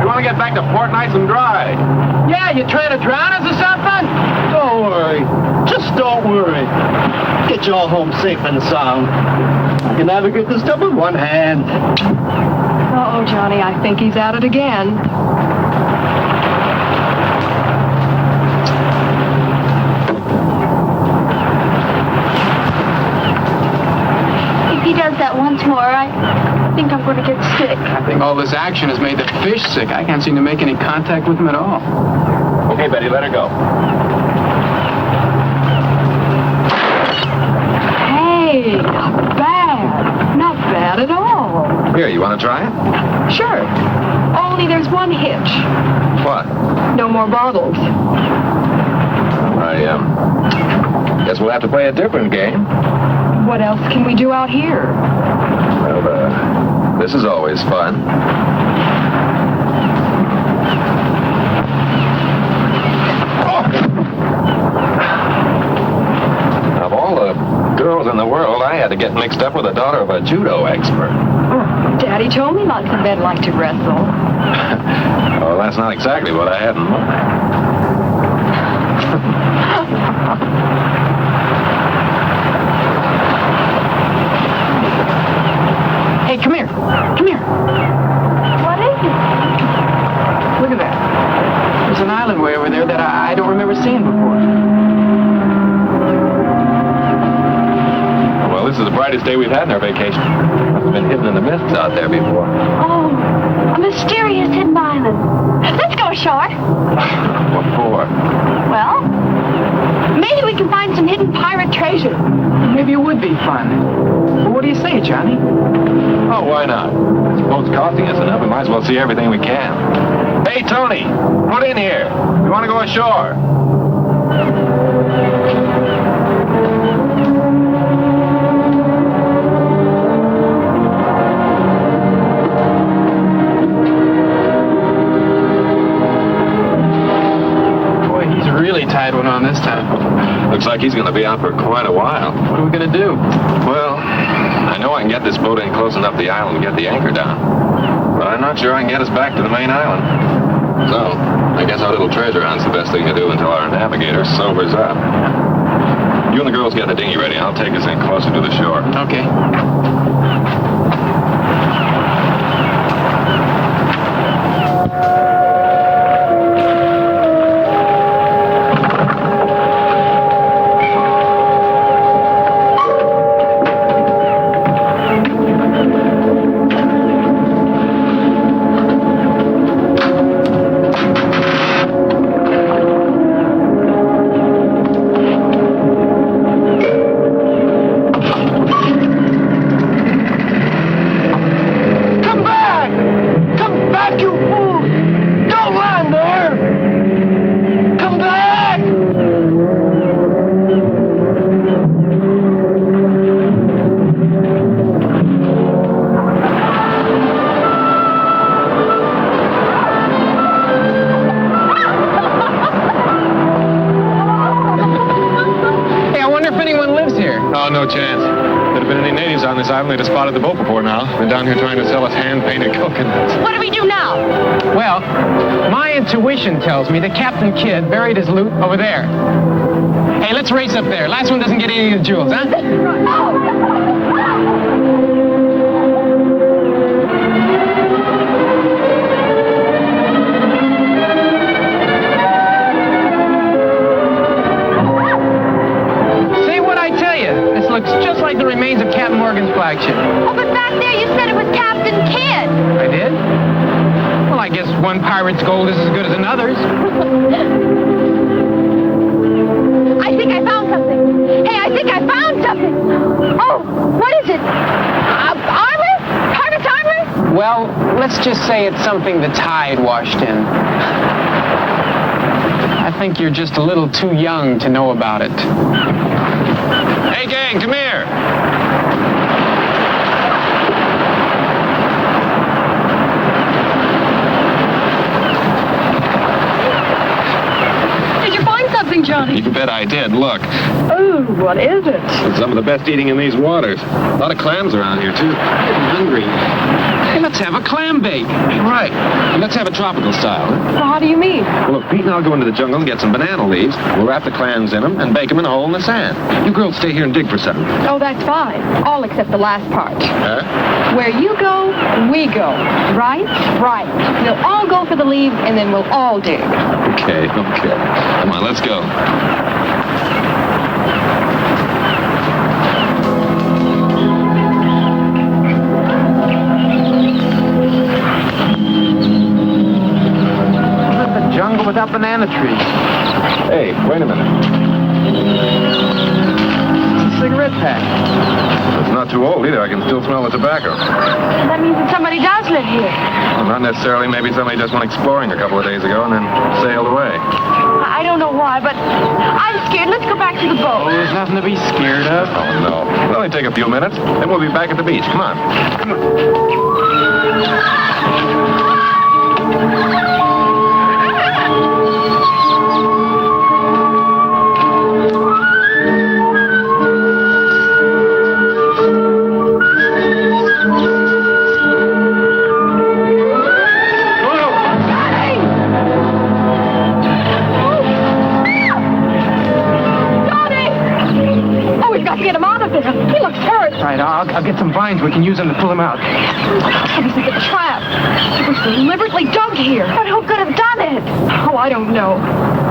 want to get back to port nice and dry. Yeah, you trying to drown us or something? Don't worry. Just don't worry. Get you all home safe and sound. I can navigate this stuff with one hand. Uh-oh, Johnny, I think he's at it again. If he does that once more, I think I'm going to get sick. I think all this action has made the fish sick. I can't seem to make any contact with them at all. Okay, Betty, let her go. Hey, not bad. Not bad at all. Here, you want to try it? Sure. Only there's one hitch. What? No more bottles. I, guess we'll have to play a different game. What else can we do out here? Well, this is always fun. Of all the girls in the world, I had to get mixed up with the daughter of a judo expert. Daddy told me lots of men like to wrestle. Well, that's not exactly what I had in mind. Hey, come here. Come here. What is it? Look at that. There's an island way over there that I don't remember seeing before. Well, this is the brightest day we've had in our vacation. Must have been hidden in the mists out there before. Oh, a mysterious hidden island. Let's go ashore. What for? Well, maybe we can find some hidden pirate treasure. Maybe it would be fun. Well, what do you say, Johnny? Oh, why not? This boat's costing us enough. We might as well see everything we can. Hey, Tony, put in here. We want to go ashore. Boy, he's really tied one on this time. Looks like he's going to be out for quite a while. What are we going to do? Well, I know I can get this boat in close enough to the island and get the anchor down. But I'm not sure I can get us back to the main island. So, I guess our little treasure hunt's the best thing to do until our navigator sobers up. You and the girls get the dinghy ready. I'll take us in closer to the shore. Okay. They'd have spotted the boat before now. Been down here trying to sell us hand-painted coconuts. What do we do now? Well, my intuition tells me that Captain Kidd buried his loot over there. Hey, let's race up there. Last one doesn't get any of the jewels, huh? See what I tell you? This looks just like the remains of Captain Morgan's flagship. Oh, but back there you said it was Captain Kidd. I did? Well, I guess one pirate's gold is as good as another's. I think I found something. Hey, I think I found something. Oh, what is it? Armor? Pirate's armor? Well, let's just say it's something the tide washed in. I think you're just a little too young to know about it. Hey, gang, come here. Did you find something, Johnny? You bet I did. Look. Oh, what is it? It's some of the best eating in these waters. A lot of clams around here, too. I'm hungry. Hey, let's have a clam bake. Right. And let's have a tropical style. Huh? Well, how do you mean? Well, look, Pete and I'll go into the jungle and get some banana leaves. We'll wrap the clams in them and bake them in a hole in the sand. You girls stay here and dig for something. Oh, that's fine. All except the last part. Huh? Where you go, we go. Right? Right. We'll all go for the leaves, and then we'll all dig. Okay. Come on, let's go. Jungle without banana trees. Hey, wait a minute. It's a cigarette pack. It's not too old either. I can still smell the tobacco. That means that somebody does live here. Well, not necessarily. Maybe somebody just went exploring a couple of days ago and then sailed away. I don't know why, but I'm scared. Let's go back to the Oh, boat. there's nothing to be scared of. Oh, no. It'll only take a few minutes, then we'll be back at the beach. Come on. Oh, we've got to get him out of there. He looks hurt. Right, I'll get some vines. We can use them to pull him out. Oh, this is a trap. It was deliberately dug here. But who could have done it? Oh, I don't know.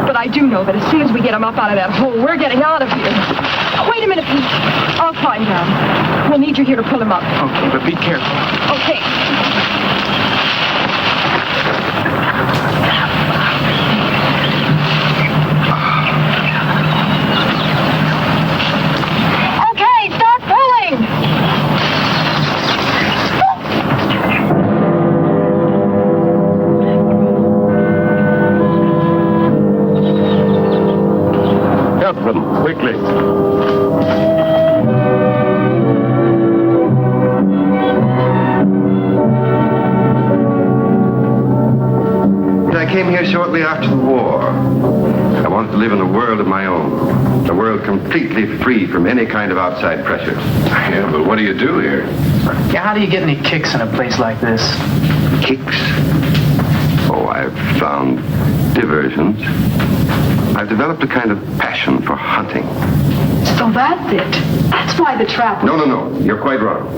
But I do know that as soon as we get him up out of that hole, we're getting out of here. Wait a minute, Pete. I'll climb down. We'll need you here to pull him up. Okay, but be careful. Okay. Okay, start pulling. Help them, quickly. I came here shortly after the war. I wanted to live in a world of my own. A world completely free from any kind of outside pressures. Yeah, but what do you do here? Yeah, how do you get any kicks in a place like this? Kicks? Oh, I've found diversions. I've developed a kind of passion for hunting. So that's it. That's why the trap was... No. You're quite wrong.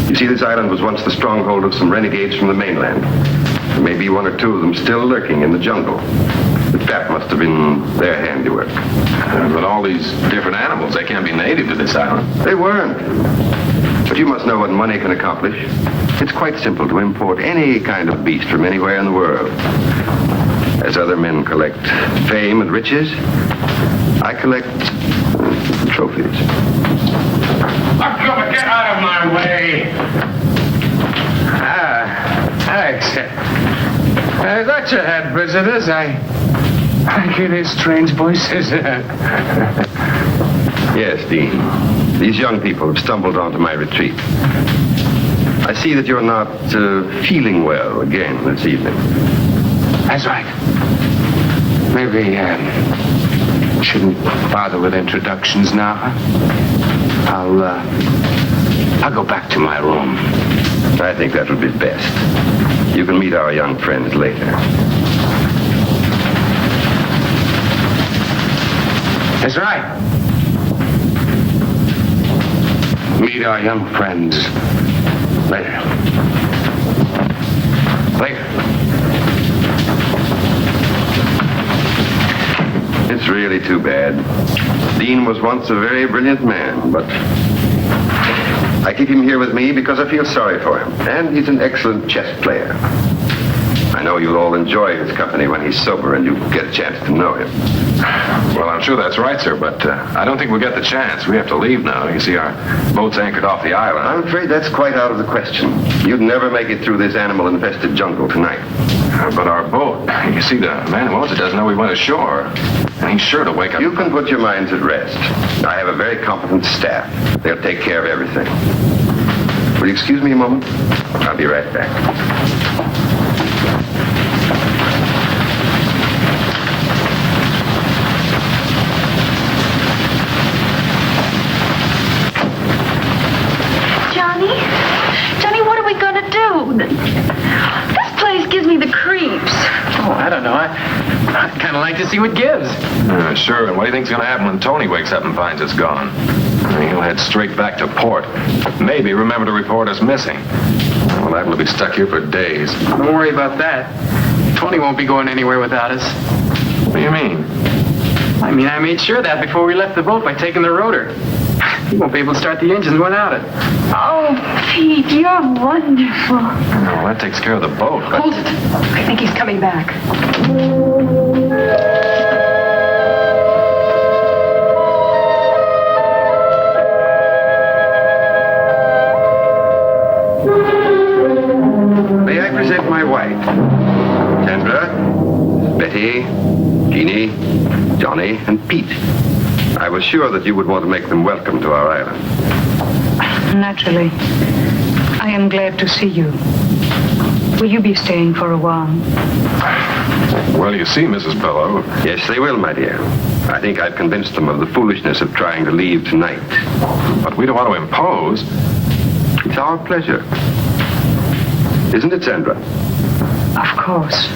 You see, this island was once the stronghold of some renegades from the mainland. There may be one or two of them still lurking in the jungle. That must have been their handiwork. But all these different animals, they can't be native to this island. They weren't. But you must know what money can accomplish. It's quite simple to import any kind of beast from anywhere in the world. As other men collect fame and riches, I collect trophies. Get out of my way! Alex. I thought you had visitors. I can hear strange voices. Yes, Dean. These young people have stumbled onto my retreat. I see that you're not feeling well again this evening. That's right. Maybe shouldn't bother with introductions now. I'll go back to my room. I think that would be best. You can meet our young friends later. That's right. Meet our young friends later. It's really too bad. Dean was once a very brilliant man, but I keep him here with me because I feel sorry for him. And he's an excellent chess player. I know you'll all enjoy his company when he's sober and you get a chance to know him. Well, I'm sure that's right, sir, but I don't think we'll get the chance. We have to leave now. You see, our boat's anchored off the island. I'm afraid that's quite out of the question. You'd never make it through this animal-infested jungle tonight. But our boat, you see, the man who owns it doesn't know we went ashore. And he's sure to wake up. You can put your minds at rest. I have a very competent staff. They'll take care of everything. Will you excuse me a moment? I'll be right back. Johnny, what are we going to do? don't know. I'd kind of like to see what gives. Sure, and what do you think's going to happen when Tony wakes up and finds us gone? He'll head straight back to port. Maybe remember to report us missing. Well, that'll be stuck here for days. Don't worry about that. Tony won't be going anywhere without us. What do you mean? I mean, I made sure of that before we left the boat by taking the rotor. He won't be able to start the engines without it. Oh, Pete, you're wonderful. Well, that takes care of the boat. Hold it. I think he's coming back. May I present my wife? Sandra, Betty, Jeannie, Johnny, and Pete. I was sure that you would want to make them welcome to our island. Naturally. I am glad to see you. Will you be staying for a while? Well, you see, Mrs. Bellow. Yes, they will, my dear. I think I've convinced them of the foolishness of trying to leave tonight. But we don't want to impose. It's our pleasure. Isn't it, Sandra? Of course.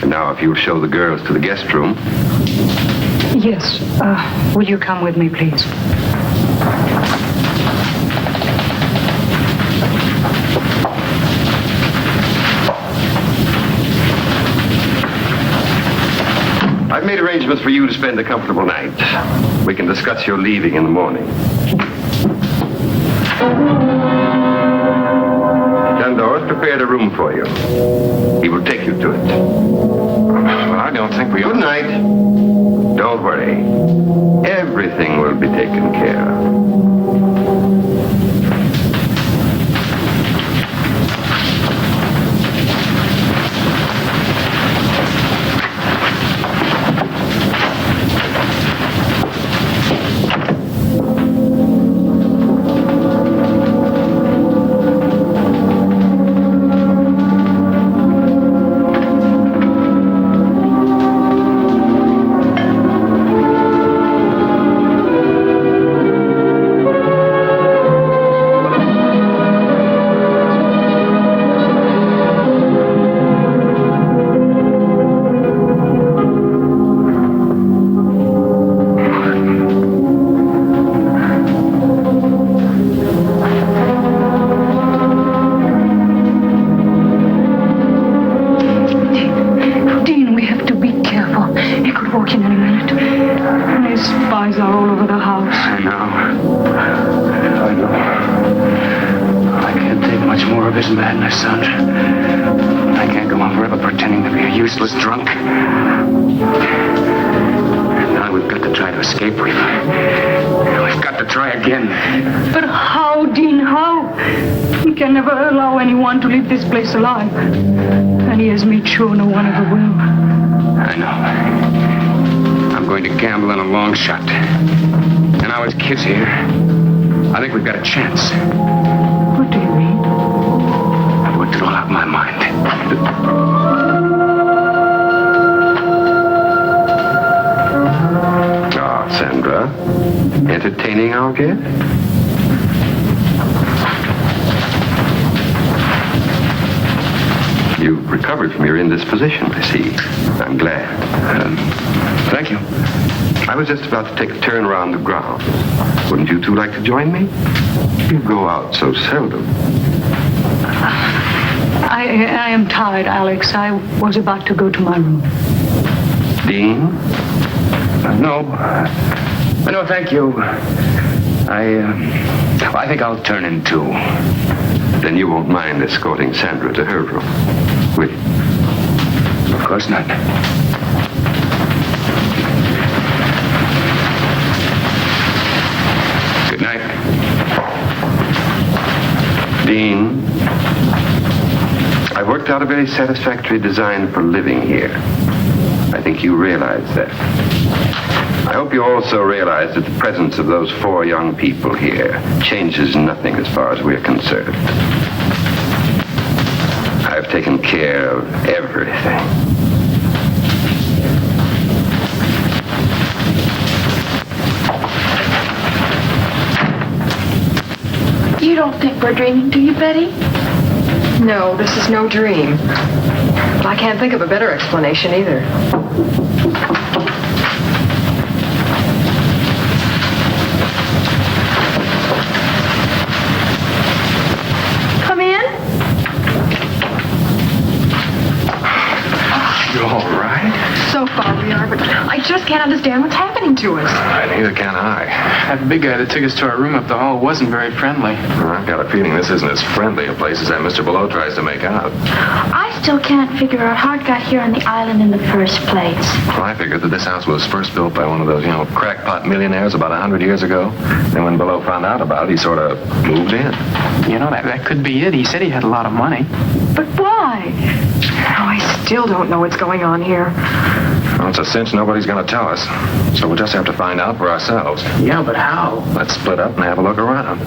And now, if you'll show the girls to the guest room. Yes. Will you come with me, please? I've made arrangements for you to spend a comfortable night. We can discuss your leaving in the morning. Sandor prepared a room for you. He will take you to it. Well, I don't think we... Good night. Don't worry. Everything will be taken care of. This place alive. And he has made sure no one ever will. I know. I'm going to gamble on a long shot. And now his kid's here. I think we've got a chance. What do you mean? I've worked it all out in my mind. Ah, Sandra. Entertaining our guest? You've recovered from your indisposition, I see. I'm glad. Thank you. I was just about to take a turn around the grounds. Wouldn't you two like to join me? You go out so seldom. I am tired, Alex. I was about to go to my room. Dean? No, thank you. I think I'll turn in too. Then you won't mind escorting Sandra to her room, will you? Of course not. Good night. Dean, I've worked out a very satisfactory design for living here. I think you realize that. I hope you also realize that the presence of those 4 young people here changes nothing as far as we're concerned. I've taken care of everything. You don't think we're dreaming, do you, Betty? No, this is no dream. But I can't think of a better explanation either. Come in. You all right? So far we are, but I just can't understand what's happening to us. Neither can I. That big guy that took us to our room up the hall wasn't very friendly. Well, I've got a feeling this isn't as friendly a place as that Mr. Below tries to make out. I still can't figure out how it got here on the island in the first place. Well, I figured that this house was first built by one of those, crackpot millionaires about 100 years ago. Then when Below found out about it, he sort of moved in. You know, that could be it. He said he had a lot of money. But why? Oh, I still don't know what's going on here. Well, it's a cinch nobody's going to tell us. So we'll just have to find out for ourselves. Yeah, but how? Let's split up and have a look around.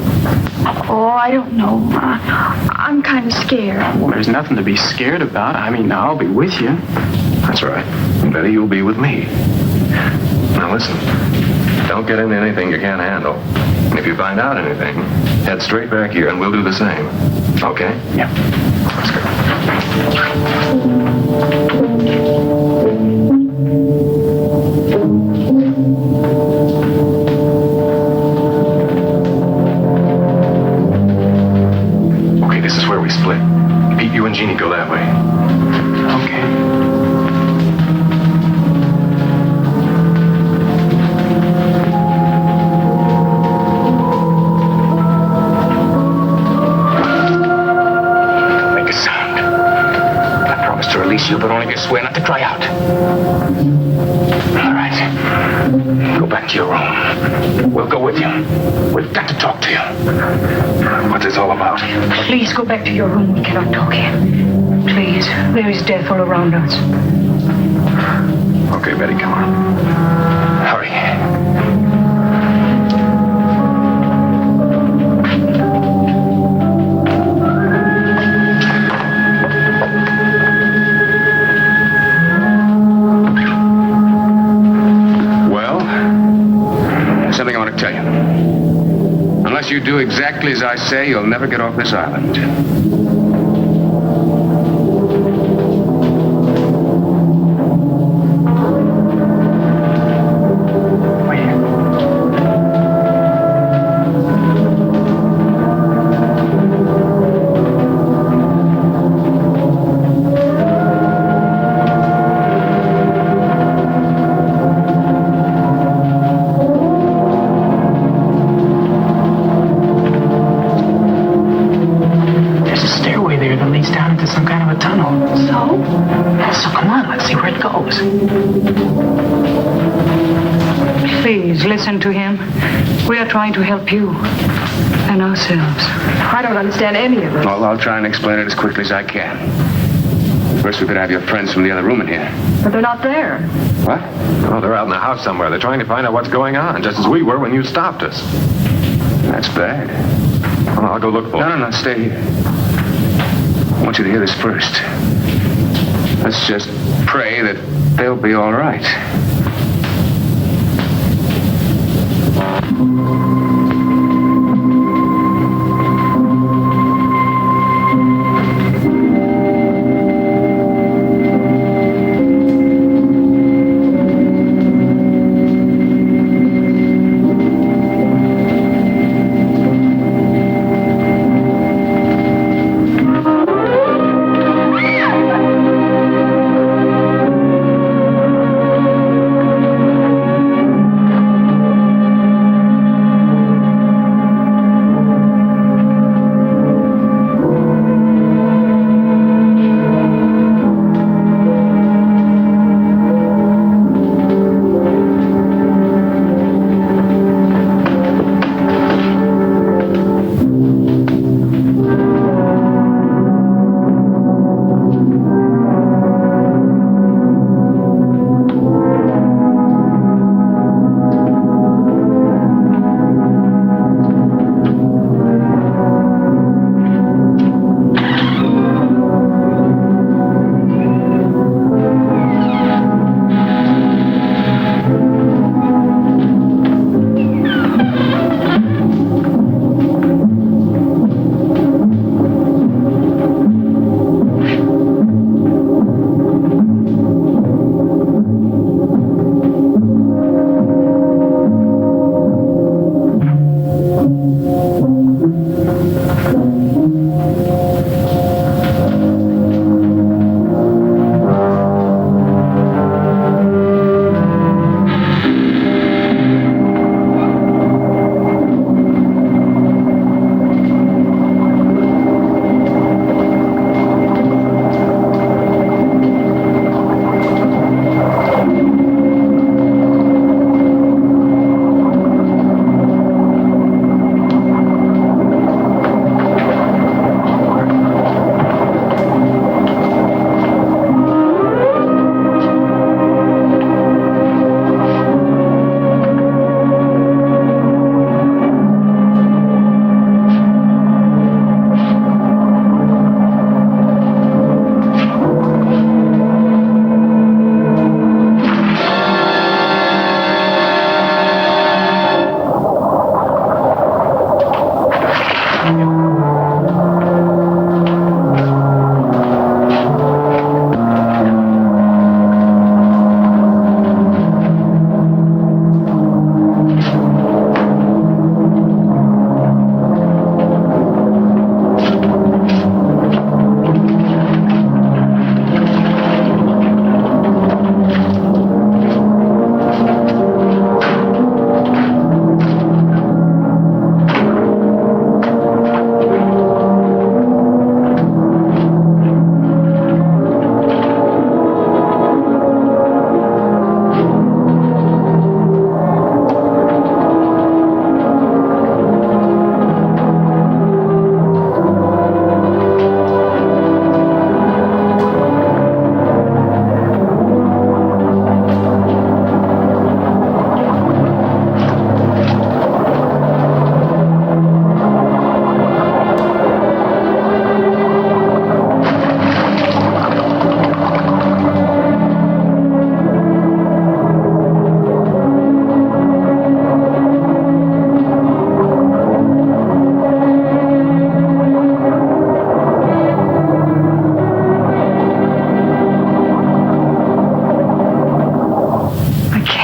Oh, I don't know. I'm kind of scared. Well, there's nothing to be scared about. I mean, I'll be with you. That's right. And Betty, you'll be with me. Now listen, don't get into anything you can't handle. And if you find out anything, head straight back here and we'll do the same. Okay? Yeah. Let's go. Okay, this is where we split. Pete, you and Jeannie go that way. Okay. Make a sound. I promise to release you, but only if you swear not to cry out. All right. Go back to your room. We'll go with you. We've got to talk to you. What's this all about? Please go back to your room. We cannot talk here. Please. There is death all around us. Okay, Betty, come on. Hurry. Well, there's something I want to tell you. Unless you do exactly as I say, you'll never get off this island. There's a stairway there that leads down into some kind of a tunnel. So come on, let's see where it goes. Please listen to him. We are trying to help you and ourselves. I don't understand any of this. Well, I'll try and explain it as quickly as I can. First, we could have your friends from the other room in here. But they're not there. What? Oh, they're out in the house somewhere. They're trying to find out what's going on, just as we were when you stopped us. That's bad. Well, I'll go look for them. No, stay here. I want you to hear this first. Let's just pray that they'll be all right.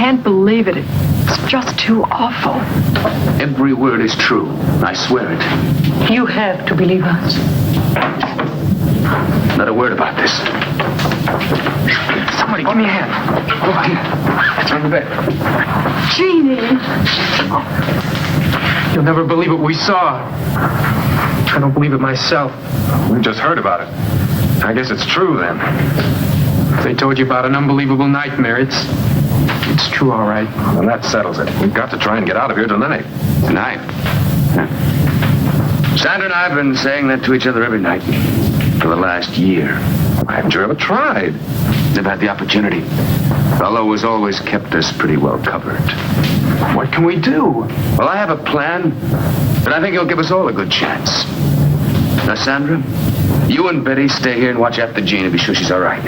can't believe it. It's just too awful. Every word is true. I swear it. You have to believe us. Not a word about this. Somebody, give me a hand. Over here. It's on the bed. Jeannie! You'll never believe what we saw. I don't believe it myself. We just heard about it. I guess it's true then. If they told you about an unbelievable nightmare, it's true, all right. And that settles it. We've got to try and get out of here tonight. Tonight? Sandra and I have been saying that to each other every night for the last year. Why haven't you ever tried? Never had the opportunity. Bello has always kept us pretty well covered. What can we do? Well, I have a plan, but I think it'll give us all a good chance. Now, Sandra, you and Betty stay here and watch after Jean and be sure she's all right.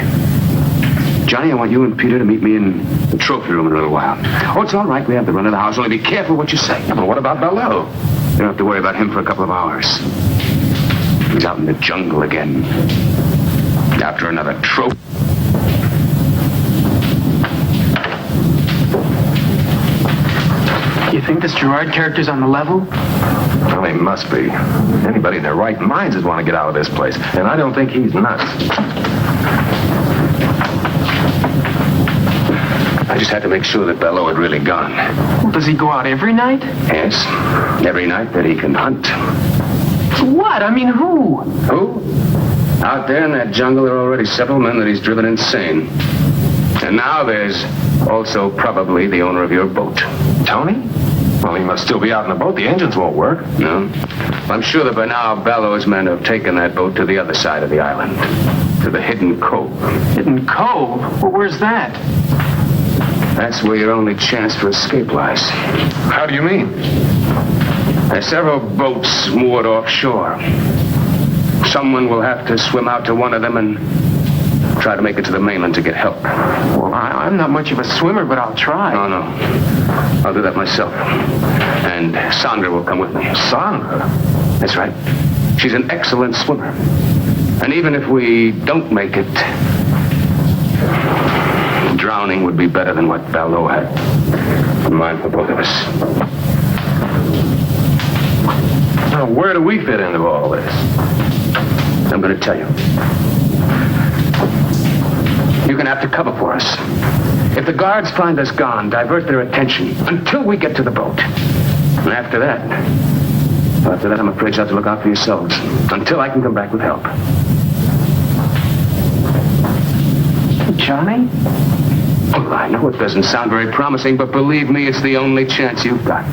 Johnny, I want you and Peter to meet me in the trophy room in a little while. Oh, it's all right. We have the run of the house. Only be careful what you say. Yeah, but what about Bello? You don't have to worry about him for a couple of hours. He's out in the jungle again. After another trophy. You think this Gerard character's on the level? Well, he must be. Anybody in their right minds would want to get out of this place. And I don't think he's nuts. I just had to make sure that Bello had really gone. Well, does he go out every night? Yes, every night that he can hunt. What? I mean, who? Who? Out there in that jungle, there are already several men that he's driven insane. And now there's also probably the owner of your boat. Tony? Well, he must still be out in the boat. The engines won't work. No? I'm sure that by now Bello's men have taken that boat to the other side of the island. To the Hidden Cove. Hidden Cove? Well, where's that? That's where your only chance for escape lies. How do you mean? There's several boats moored offshore. Someone will have to swim out to one of them and try to make it to the mainland to get help. Well, I'm not much of a swimmer, but I'll try. Oh, no. I'll do that myself. And Sandra will come with me. Sandra? That's right. She's an excellent swimmer. And even if we don't make it, drowning would be better than what Bello had in mind for both of us. Now, where do we fit into all this? I'm going to tell you. You're going to have to cover for us. If the guards find us gone, divert their attention until we get to the boat. And after that, I'm afraid you'll have to look out for yourselves until I can come back with help. Johnny? Oh, I know it doesn't sound very promising, but believe me, it's the only chance you've got.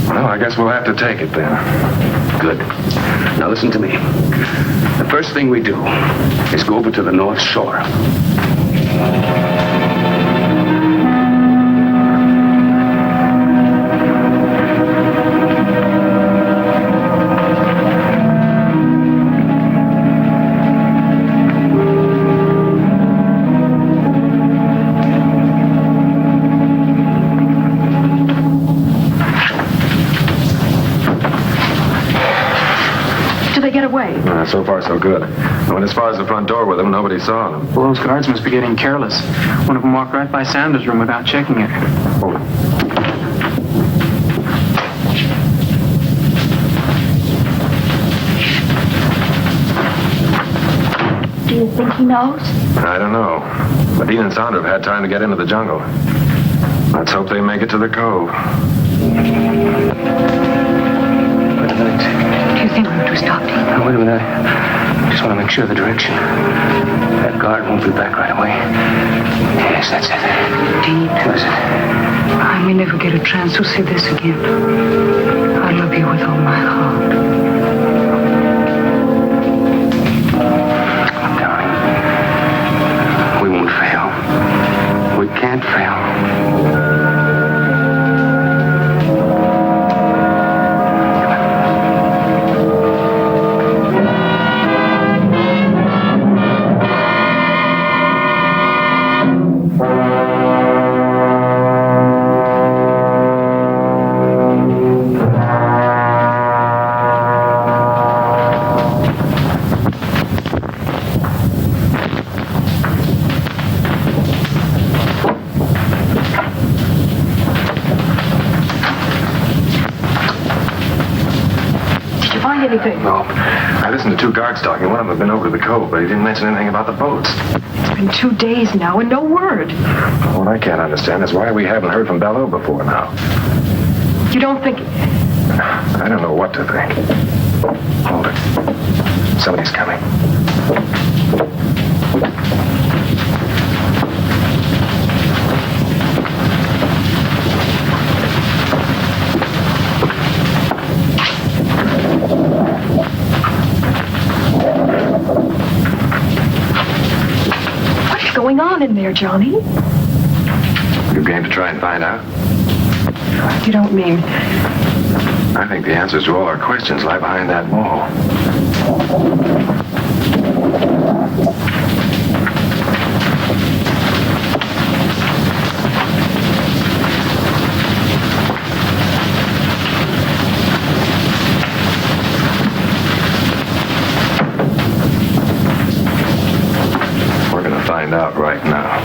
Well, I guess we'll have to take it then. Good. Now listen to me. The first thing we do is go over to the North Shore. So far, so good. I went as far as the front door with them. Nobody saw them. Well, those guards must be getting careless. One of them walked right by Sandra's room without checking it. Oh. Do you think he knows? I don't know. But Dean and Sandra have had time to get into the jungle. Let's hope they make it to the cove. Do you think we ought to stop him? Now, wait a minute. I just want to make sure of the direction. That guard won't be back right away. Yes, that's it. Dean. Listen. I may never get a chance to see this again. I love you with all my heart. Darling, we won't fail. We can't fail. anything? No. I listened to two guards talking. One of them had been over to the cove, but he didn't mention anything about the boats. It's been 2 days now and no word. What I can't understand is why we haven't heard from Belleau before now. You don't think... I don't know what to think. Hold it. Somebody's coming. What's going on in there, Johnny? You game to try and find out? You don't mean... I think the answers to all our questions lie behind that wall. We're going to find out right now.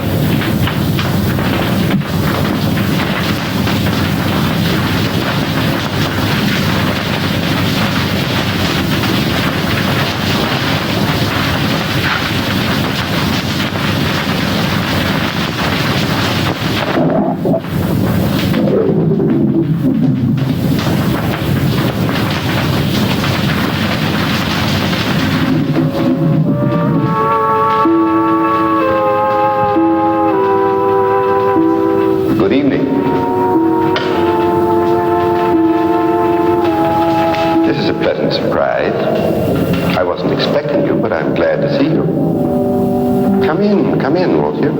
Good evening. This is a pleasant surprise. I wasn't expecting you, but I'm glad to see you. Come in, won't you?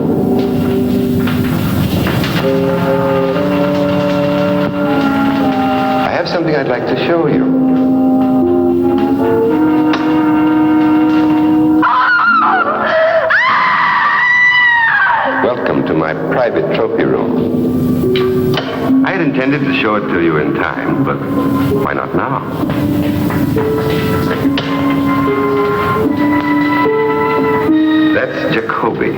I have something I'd like to show you. Welcome to my private trophy room. I had intended to show it to you in time, but why not now? That's Jacoby.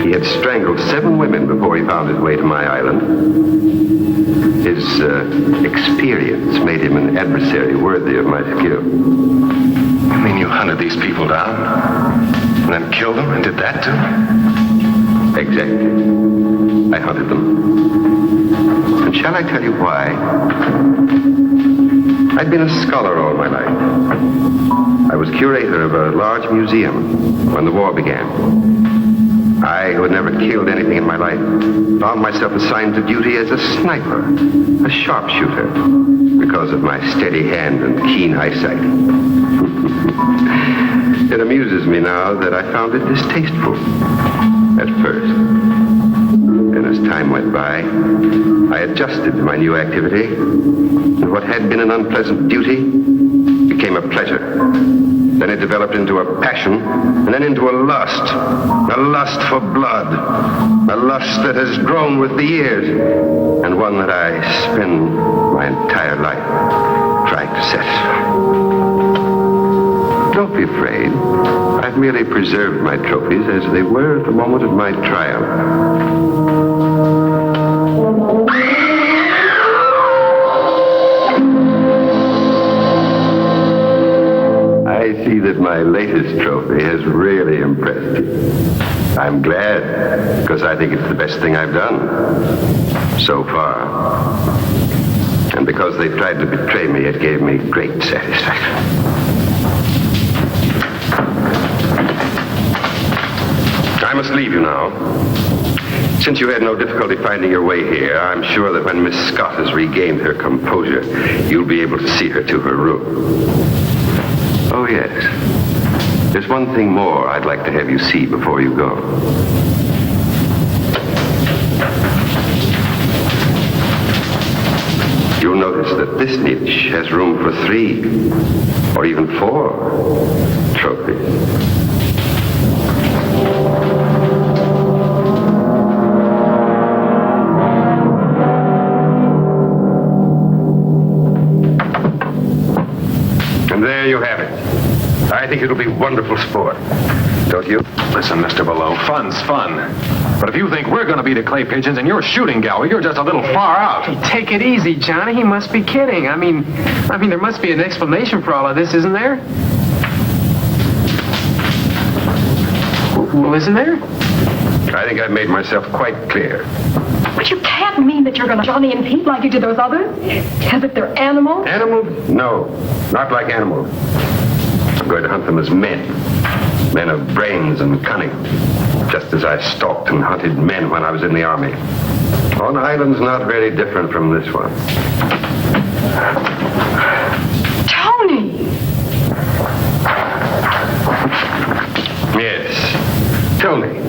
He had strangled 7 women before he found his way to my island. His experience made him an adversary worthy of my skill. You mean you hunted these people down? And then killed them and did that to them? Exactly. I hunted them. And shall I tell you why? I'd been a scholar all my life. I was curator of a large museum when the war began. I, who had never killed anything in my life, found myself assigned to duty as a sniper, a sharpshooter, because of my steady hand and keen eyesight. It amuses me now that I found it distasteful at first. And as time went by, I adjusted to my new activity, and what had been an unpleasant duty became a pleasure. Then it developed into a passion, and then into a lust for blood, a lust that has grown with the years, and one that I spend my entire life trying to satisfy. Don't be afraid. I've merely preserved my trophies as they were at the moment of my trial. I see that my latest trophy has really impressed you. I'm glad, because I think it's the best thing I've done so far. And because they tried to betray me, it gave me great satisfaction. I must leave you now. Since you had no difficulty finding your way here, I'm sure that when Miss Scott has regained her composure, you'll be able to see her to her room. Oh, yes. There's one thing more I'd like to have you see before you go. You'll notice that this niche has room for 3 or even 4 trophies. And there you have it. I think it'll be wonderful sport. Don't you? Listen, Mr. Belleau, fun's fun. But if you think we're going to be the clay pigeons and you're shooting gallery, you're just a little far out. Hey, take it easy, Johnny. He must be kidding. I mean, there must be an explanation for all of this, isn't there? Well, isn't there? I think I've made myself quite clear. But you can't mean that you're going to Johnny and Pete like you did those others? As if they're animals? Animals? No, not like animals. I'm going to hunt them as men. Men of brains and cunning. Just as I stalked and hunted men when I was in the army. On islands not very different from this one. Tony! Yes, Tony.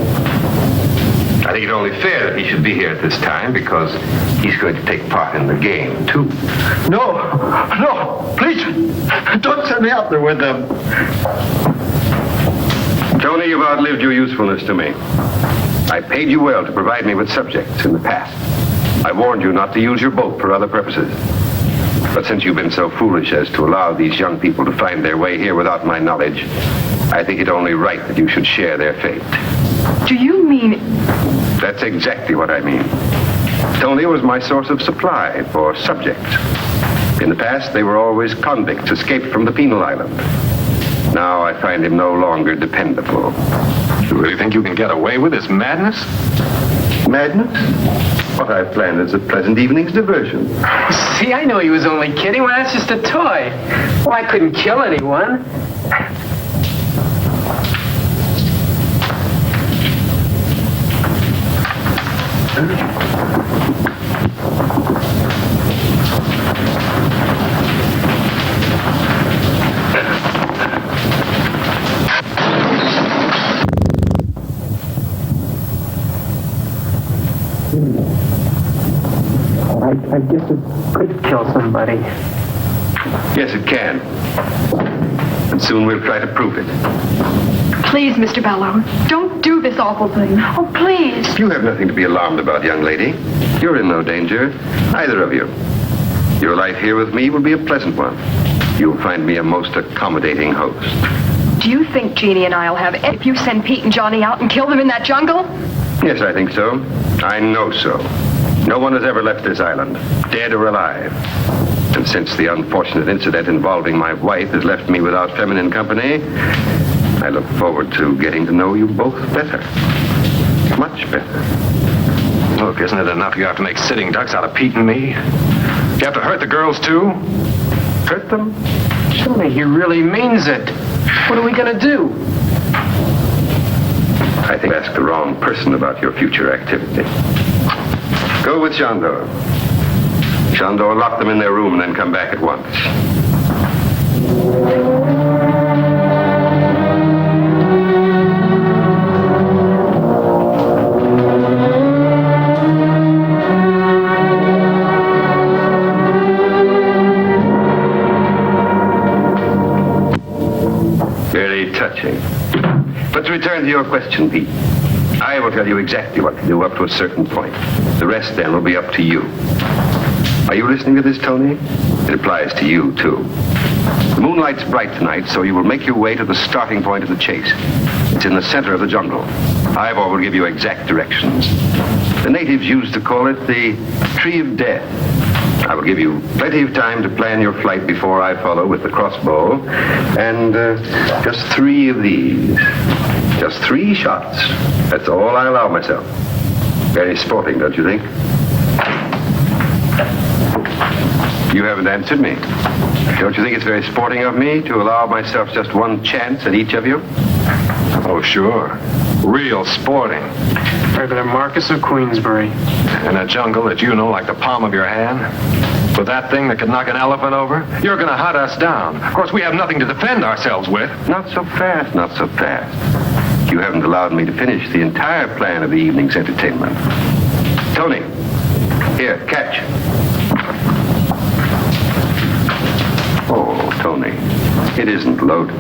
I think it's only fair that he should be here at this time because he's going to take part in the game, too. No, please, don't send me out there with them. Tony, you've outlived your usefulness to me. I paid you well to provide me with subjects in the past. I warned you not to use your boat for other purposes. But since you've been so foolish as to allow these young people to find their way here without my knowledge, I think it only right that you should share their fate. Do you mean... That's exactly what I mean. Tony was my source of supply for subjects. In the past, they were always convicts escaped from the penal island. Now I find him no longer dependable. You really think you can get away with this madness? Madness? What I've planned is a pleasant evening's diversion. See, I know he was only kidding. Well, that's just a toy. Well, I couldn't kill anyone. I guess it could kill somebody. Yes, it can. And soon we'll try to prove it. Please, Mr. Bellows, don't do this awful thing. Oh, please. You have nothing to be alarmed about, young lady. You're in no danger, either of you. Your life here with me will be a pleasant one. You'll find me a most accommodating host. Do you think Jeannie and I'll have if you send Pete and Johnny out and kill them in that jungle? Yes, I think so. I know so. No one has ever left this island, dead or alive. And since the unfortunate incident involving my wife has left me without feminine company, I look forward to getting to know you both better. Much better. Look, isn't it enough you have to make sitting ducks out of Pete and me? You have to hurt the girls, too? Hurt them? Johnny, he really means it. What are we going to do? I think I asked the wrong person about your future activity. Go with Chandor. Chandor, lock them in their room and then come back at once. Very touching. But to return to your question, Pete, I will tell you exactly what to do up to a certain point. The rest, then, will be up to you. Are you listening to this, Tony? It applies to you, too. The moonlight's bright tonight, so you will make your way to the starting point of the chase. It's in the center of the jungle. Ivor will give you exact directions. The natives used to call it the Tree of Death. I will give you plenty of time to plan your flight before I follow with the crossbow. And just 3 of these. Just 3 shots. That's all I allow myself. Very sporting, don't you think? You haven't answered me. Don't you think it's very sporting of me to allow myself just 1 chance at each of you? Oh, sure. Real sporting. Regular Marcus of Queensbury. In a jungle that you know like the palm of your hand? With that thing that could knock an elephant over? You're going to hunt us down. Of course, we have nothing to defend ourselves with. Not so fast, not so fast. You haven't allowed me to finish the entire plan of the evening's entertainment. Tony, here, catch. Oh, Tony, it isn't loaded.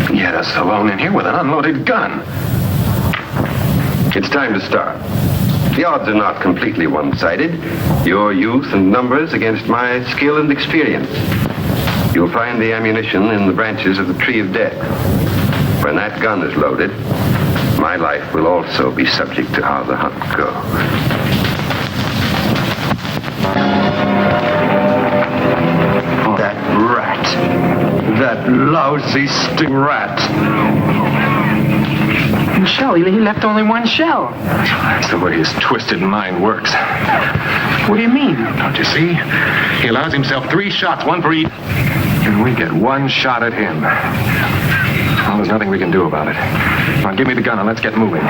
He had us alone in here with an unloaded gun. It's time to start. The odds are not completely one-sided. Your youth and numbers against my skill and experience. You'll find the ammunition in the branches of the Tree of Death. When that gun is loaded, my life will also be subject to how the hunt goes. That rat. That lousy stick rat. Michelle, he left only one shell. That's the way his twisted mind works. What do you mean? Don't you see? He allows himself 3 shots, 1 for each, and we get 1 shot at him. Well, there's nothing we can do about it. Now, give me the gun and let's get moving.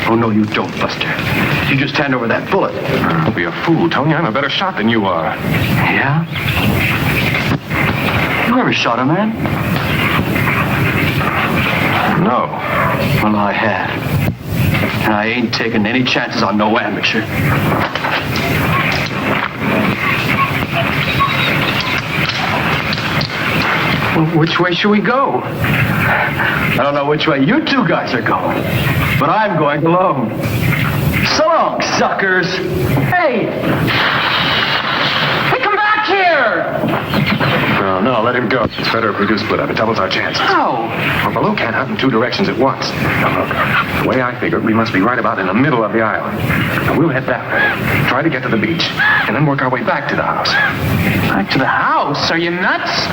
Oh, no, you don't, Buster. You just hand over that bullet. Don't be a fool, Tony. I'm a better shot than you are. Yeah? You ever shot a man? No. Well, I have. And I ain't taking any chances on no amateur. Well, which way should we go? I don't know which way you 2 guys are going, but I'm going alone. So long, suckers. Hey! Hey, come back here! No, let him go. It's better if we do split up. It doubles our chances. How? Well, Baloo can't hunt in 2 directions at once. Now, look, the way I figure it, we must be right about in the middle of the island. Now, we'll head that way, try to get to the beach, and then work our way back to the house. Back to the house? Are you nuts?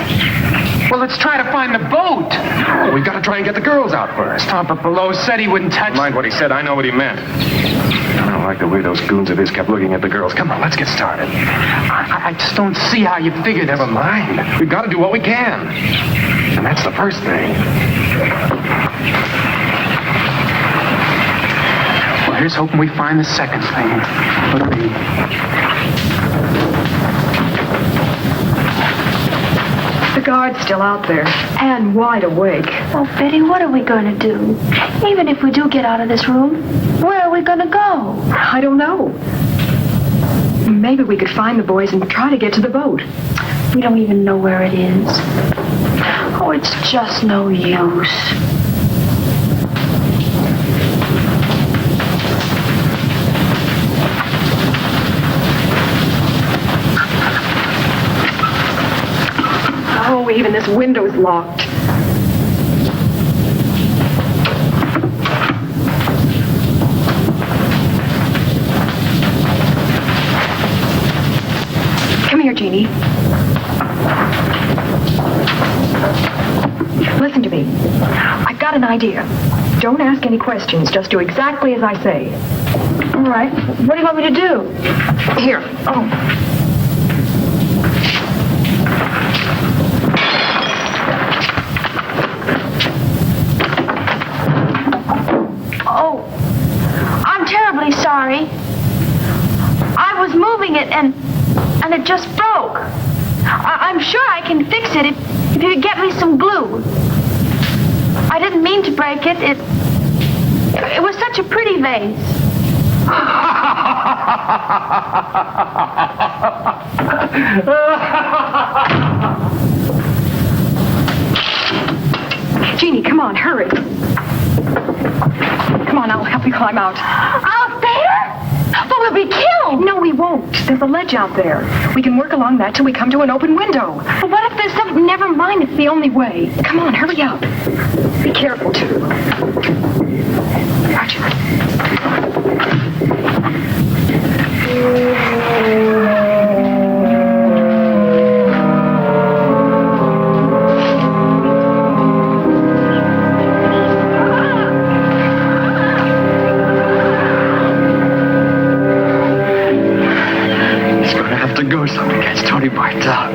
Well, let's try to find the boat. Well, we've got to try and get the girls out first. Oh, but Below said he wouldn't touch... Mind what he said. I know what he meant. I don't like the way those goons of his kept looking at the girls. Come on, let's get started. I just don't see how you figured Never mind. We've got to do what we can. And that's the first thing. Well, here's hoping we find the second thing. What'll be? The guard's still out there, and wide awake. Oh, Betty, what are we going to do? Even if we do get out of this room, where are we going to go? I don't know. Maybe we could find the boys and try to get to the boat. We don't even know where it is. Oh, it's just no use. Oh, even this window's locked. Come here, Jeannie. Listen to me. I've got an idea. Don't ask any questions. Just do exactly as I say. All right. What do you want me to do? Here. Oh. Oh, I'm terribly sorry. I was moving it and it just broke. I'm sure I can fix it if you get me some glue. I didn't mean to break it. It was such a pretty vase. Jeannie, come on, hurry. Come on, I'll help you climb out. Out there? But we'll be killed. No, we won't. There's a ledge out there. We can work along that till we come to an open window. But what if there's something? Never mind, it's the only way. Come on, hurry up. Be careful, too. Roger. To go something gets Tony Bartel.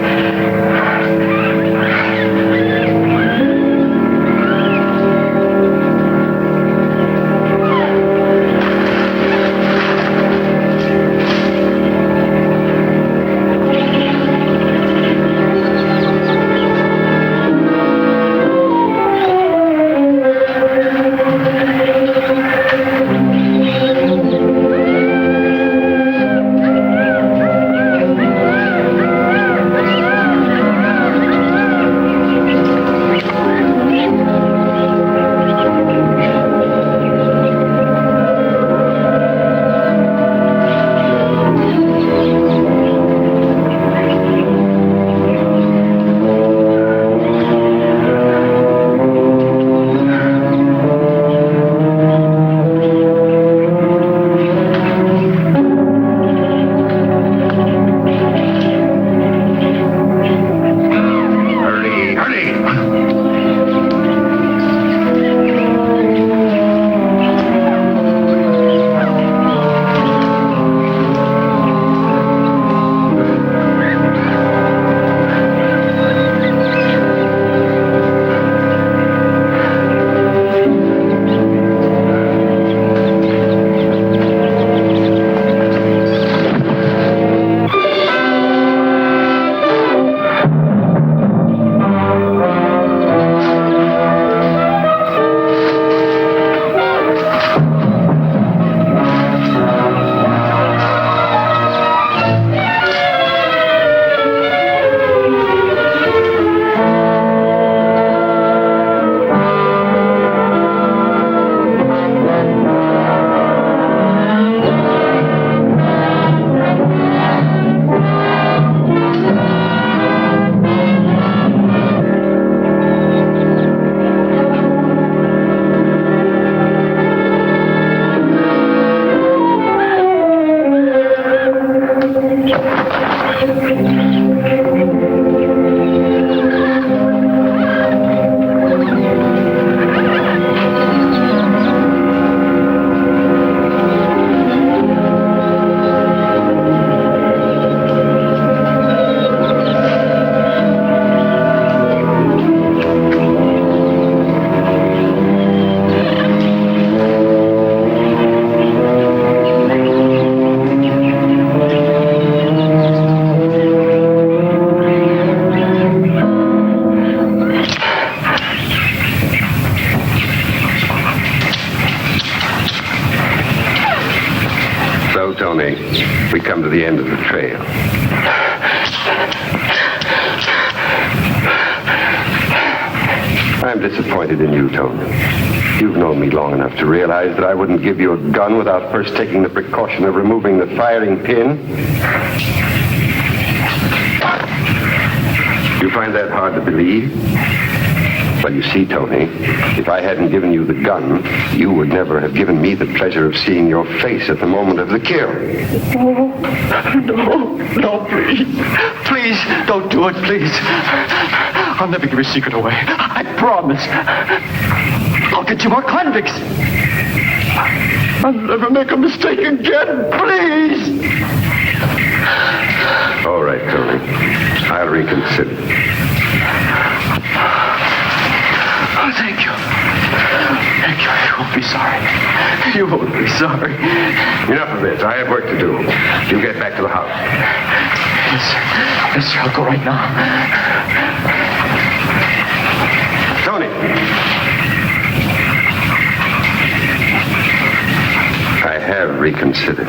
Tony, we come to the end of the trail. I'm disappointed in you, Tony. You've known me long enough to realize that I wouldn't give you a gun without first taking the precaution of removing the firing pin. You find that hard to believe? Well, you see, Tony, if I hadn't given you the gun, you would never have given me the pleasure of seeing your face at the moment of the kill. Oh, no, please. Please, don't do it, please. I'll never give your secret away. I promise. I'll get you more convicts. I'll never make a mistake again, please. All right, Tony. I'll reconsider. Oh, thank you. Thank you. You won't be sorry. You won't be sorry. Enough of this. I have work to do. You get back to the house. Yes, sir. Yes, sir. I'll go right now. Tony. I have reconsidered.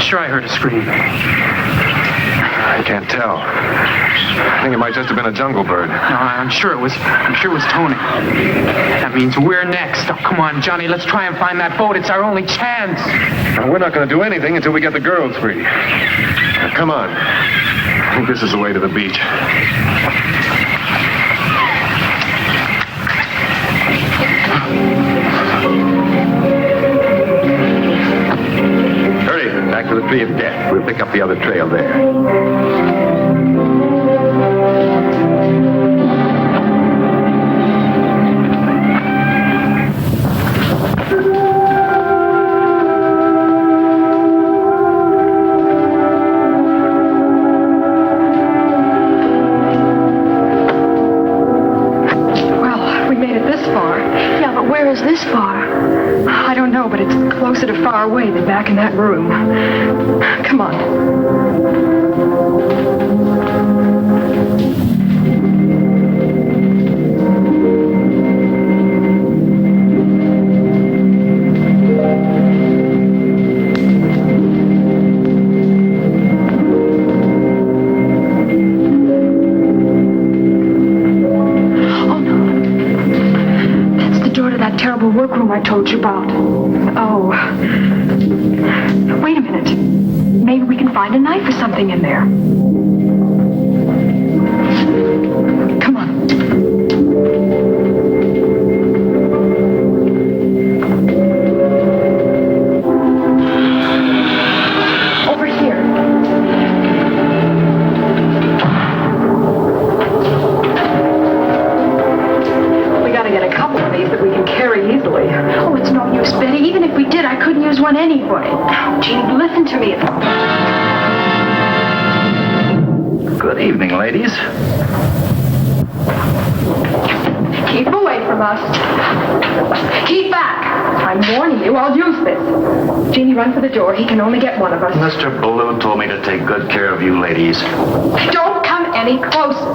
Sure, I heard a scream. I can't tell. I think it might just have been a jungle bird. No, I'm sure it was Tony. That means we're next. Oh, come on, Johnny, let's try and find that boat. It's our only chance. Now, we're not going to do anything until we get the girls free. Now, come on. I think this is the way to the beach. Hurry, back to the tree of death. We'll pick up the other trail there. Is this far? I don't know, but it's closer to far away than back in that room. Come on. Workroom I told you about. Oh. Wait a minute. Maybe we can find a knife or something in there. Come on. Over here. We gotta get a couple of these that we can carry easily. Oh, it's no use, Betty. Even if we did, I couldn't use one anyway. Jean, listen to me. Good evening, ladies. Keep away from us. Keep back. I'm warning you, I'll use this. Jeannie, run for the door. He can only get one of us. Mr. Baloo told me to take good care of you ladies. Don't come any closer.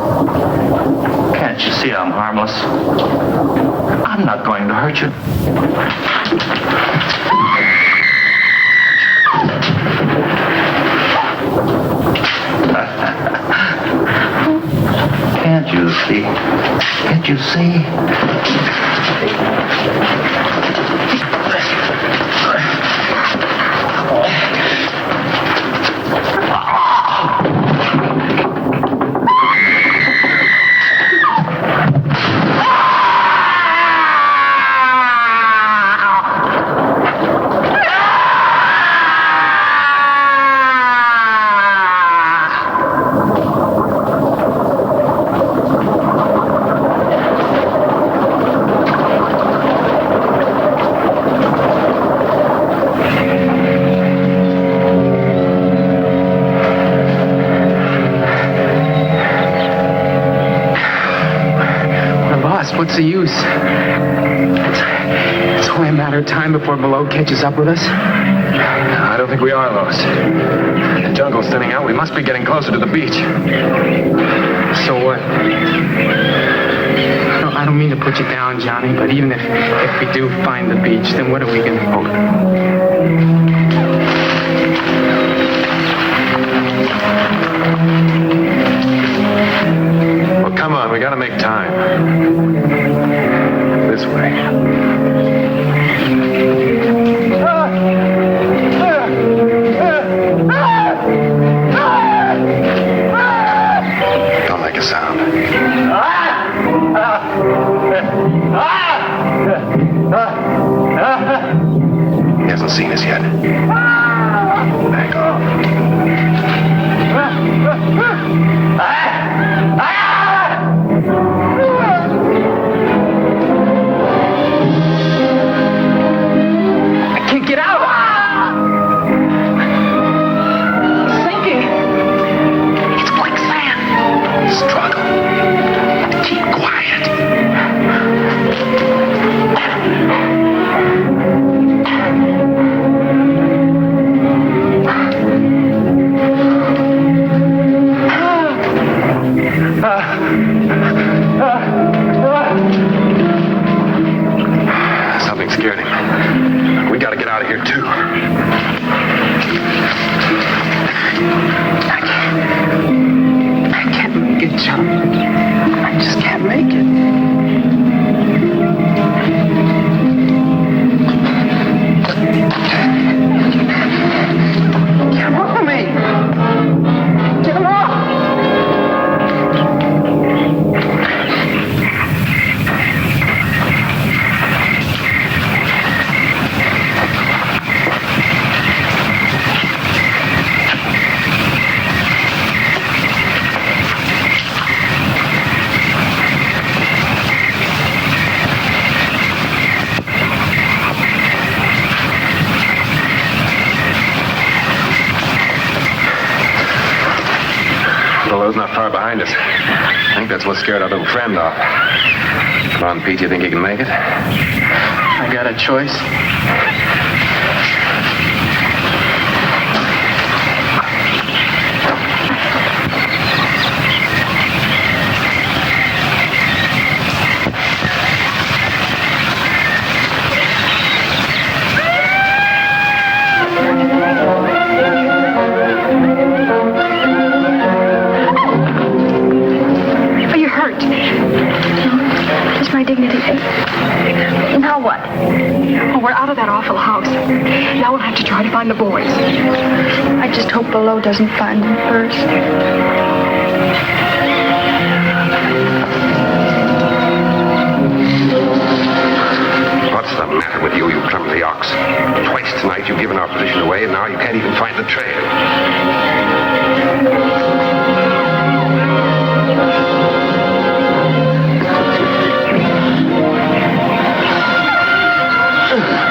Can't you see I'm harmless? I'm not going to hurt you. Can't you see? Can't you see? What's the use? It's only only a matter of time before Below catches up with us. I don't think we are lost. The jungle's thinning out. We must be getting closer to the beach. So what? I don't mean to put you down, Johnny, but even if we do find the beach, then what are we going to... Hold it. Well, come on. We got to make time. This way. Don't make a sound. He hasn't seen us yet. Back off. I can't get out! Sinking! It's quicksand. Struggle. Keep quiet. Something scared him. We got to get out of here, too. I can't make it, John. I just can't make it. Get off of me! Get him off! Below's not far behind us. I think that's what scared our little friend off. Come on, Pete, you think you can make it? I got a choice. Are you hurt? No, just my dignity. Now what? Oh, we're out of that awful house. Now we'll have to try to find the boys. I just hope Below doesn't find them first. What's the matter with you, you clumsy ox? Twice tonight you've given our position away, and now you can't even find the trail.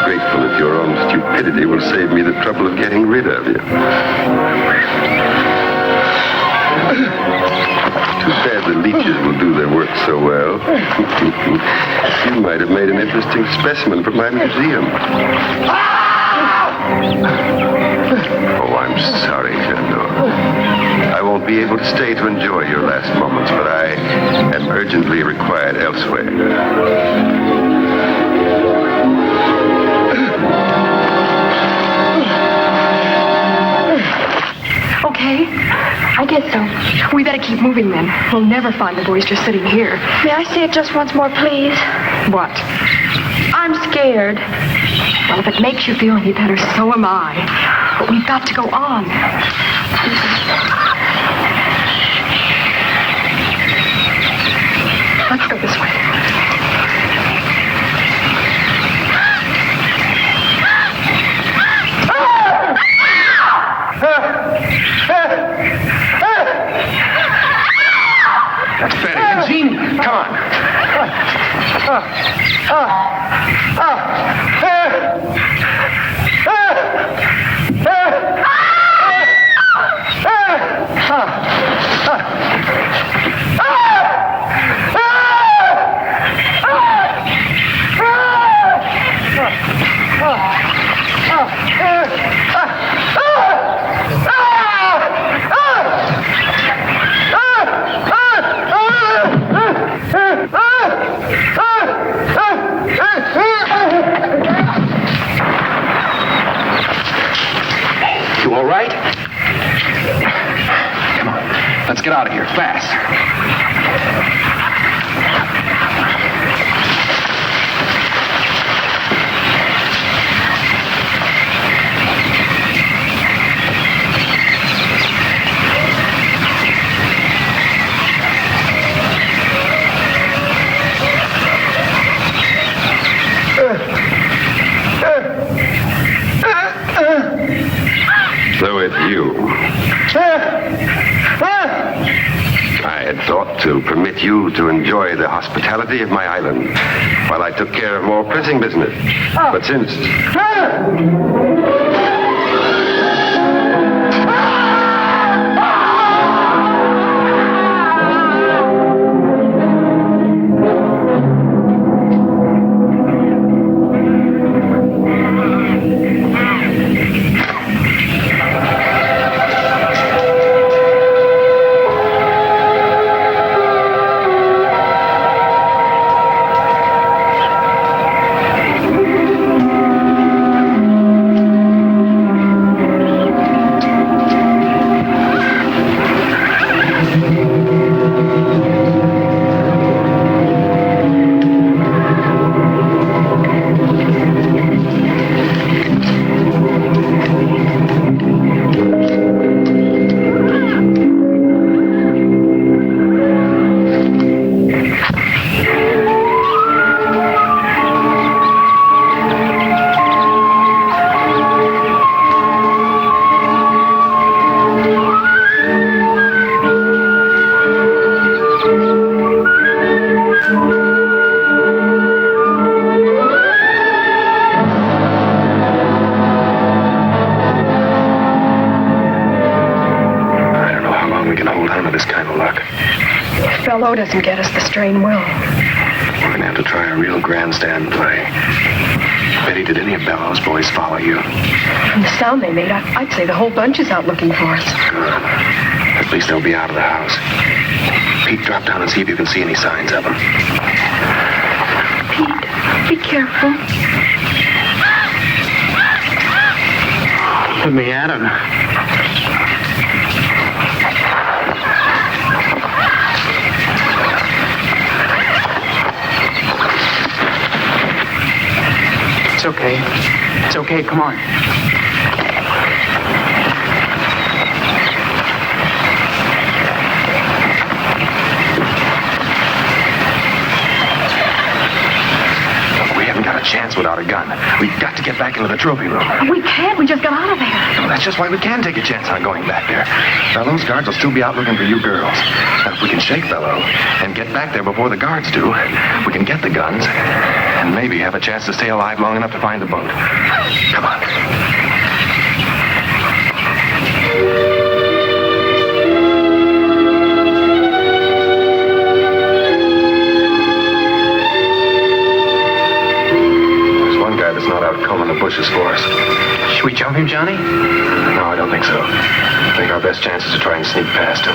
Grateful if your own stupidity will save me the trouble of getting rid of you. Too bad the leeches will do their work so well. You might have made an interesting specimen for my museum. Oh, I'm sorry, General. I won't be able to stay to enjoy your last moments, but I am urgently required elsewhere. Okay? I guess so. We better keep moving then. We'll never find the boys just sitting here. May I see it just once more, please? What? I'm scared. Well, if it makes you feel any better, so am I. But we've got to go on. Let's go this way. That's better. Eugene, come on. You all right? Come on. Let's get out of here, fast. So it's you. I had thought to permit you to enjoy the hospitality of my island while I took care of more pressing business. But since... Doesn't get us, the strain will. We're going to have to try a real grandstand play. Betty, did any of Bellow's boys follow you? From the sound they made, I'd say the whole bunch is out looking for us. Good. At least they'll be out of the house. Pete, drop down and see if you can see any signs of them. Pete, be careful. Let me at him. It's okay, come on. We haven't got a chance without a gun. We've got to get back into the trophy room. We can't, we just got out of there. No, that's just why we can take a chance on going back there. Bellow's guards will still be out looking for you girls. And if we can shake Bellow and get back there before the guards do, we can get the guns and maybe have a chance to stay alive long enough to find the boat. Come on. There's one guy that's not out combing the bushes for us. Should we jump him, Johnny? No, I don't think so. I think our best chance is to try and sneak past him.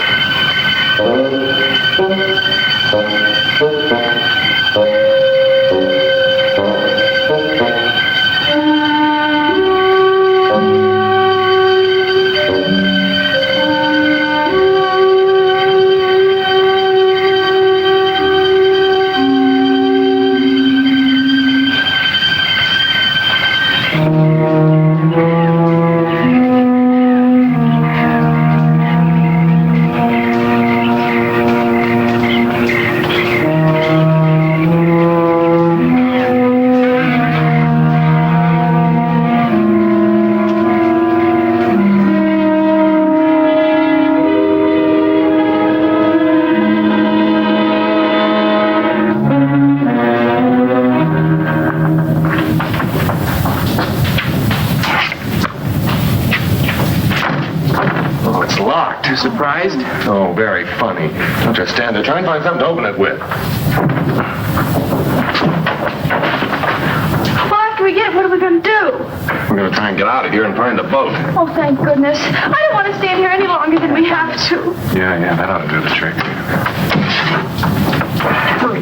Surprised? Oh, very funny. Don't just stand there. Try and find something to open it with. Well, after we get it, what are we going to do? We're going to try and get out of here and find the boat. Oh, thank goodness. I don't want to stand here any longer than we have to. Yeah, that ought to do the trick. Hurry.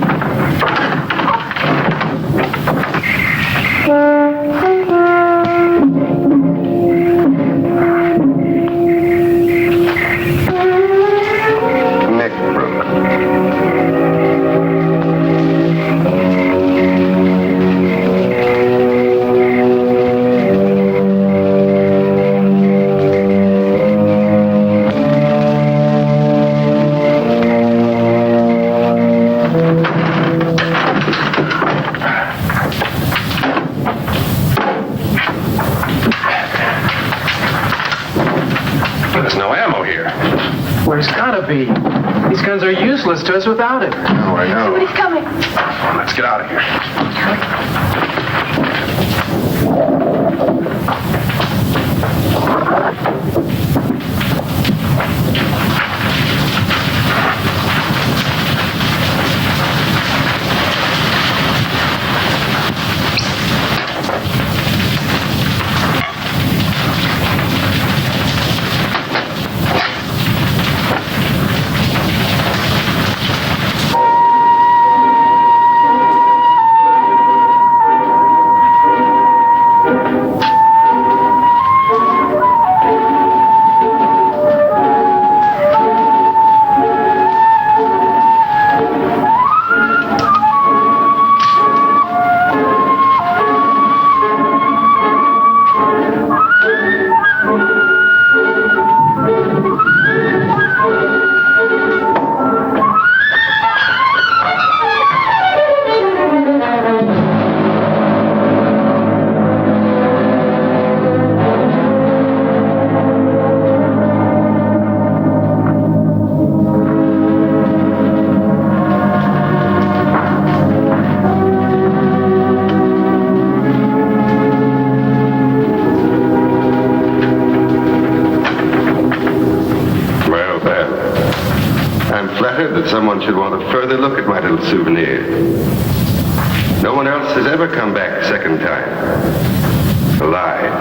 no ammo here. Well, there's gotta be. These guns are useless to us without it. Oh, I know. Somebody's coming. Let's get out of here. Someone should want a further look at my little souvenir. No one else has ever come back a second time. Alive.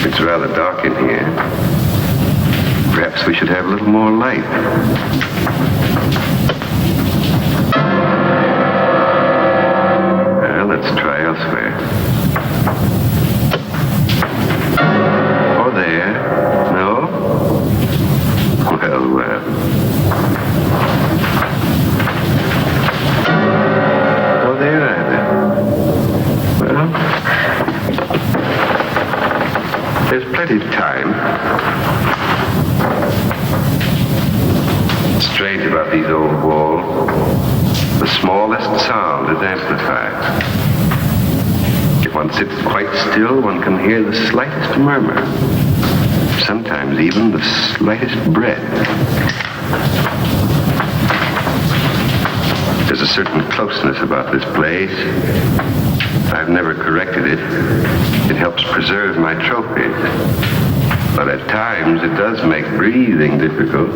It's rather dark in here. Perhaps we should have a little more light. Well, let's try elsewhere. Or there. No? Well. Oh, there either. Well, there's plenty of time. Strange about these old walls. The smallest sound is amplified. If one sits quite still, one can hear the slightest murmur. Sometimes even the slightest breath. There's a certain closeness about this place. I've never corrected it. It helps preserve my trophies. But at times it does make breathing difficult.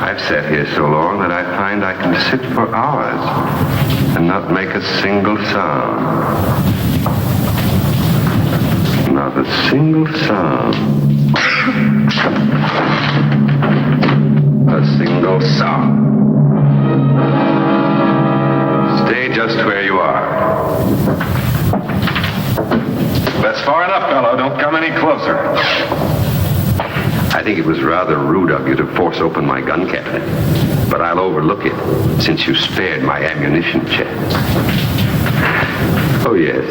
I've sat here so long that I find I can sit for hours and not make a single sound. Not a single sound. A single sound. Stay just where you are. That's far enough, fellow. Don't come any closer. I think it was rather rude of you to force open my gun cabinet. But I'll overlook it, since you spared my ammunition chest. Oh, yes.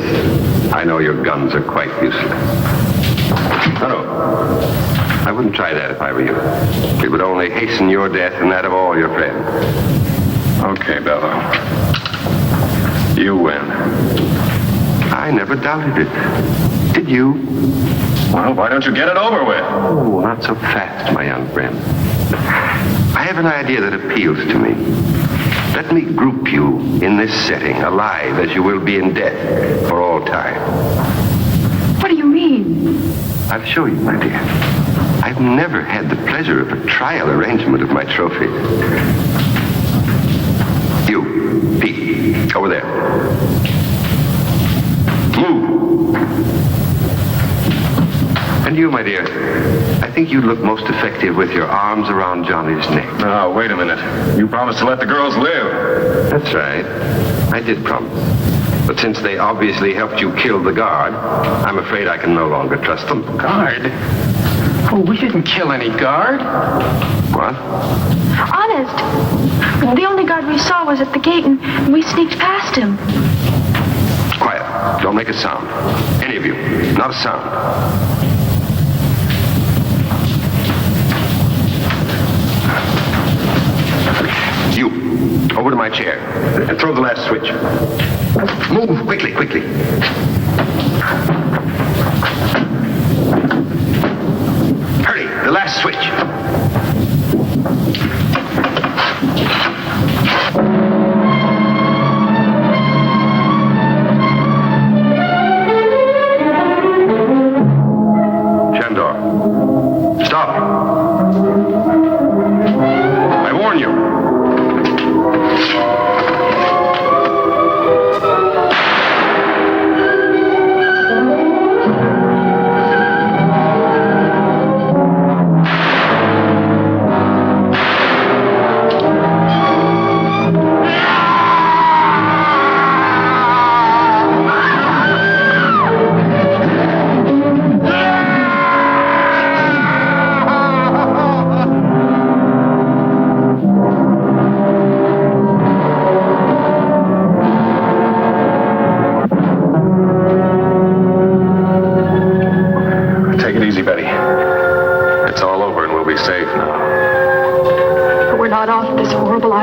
I know your guns are quite useless. No. I wouldn't try that if I were you. It would only hasten your death and that of all your friends. Okay, Bello. You win. I never doubted it. Did you? Well, why don't you get it over with? Oh, not so fast, my young friend. I have an idea that appeals to me. Let me group you in this setting, alive as you will be in death for all time. What do you mean? I'll show you, my dear. I've never had the pleasure of a trial arrangement of my trophies. You, Pete, over there. Move. And you, my dear, I think you look most effective with your arms around Johnny's neck. Now, wait a minute. You promised to let the girls live. That's right. I did promise. But since they obviously helped you kill the guard, I'm afraid I can no longer trust them. Guard? Oh, we didn't kill any guard. What? Honest. The only guard we saw was at the gate, and we sneaked past him. Quiet. Don't make a sound. Any of you. Not a sound. You, over to my chair, and throw the last switch. Move, quickly, quickly. Hurry, the last switch. Shandor, stop. I warn you.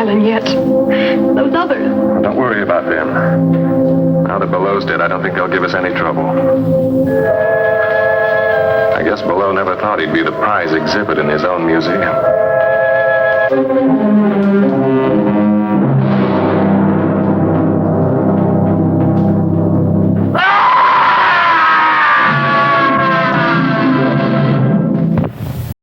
Yet. Those others. Don't worry about them. Now that Below's dead, I don't think they'll give us any trouble. I guess Below never thought he'd be the prize exhibit in his own museum.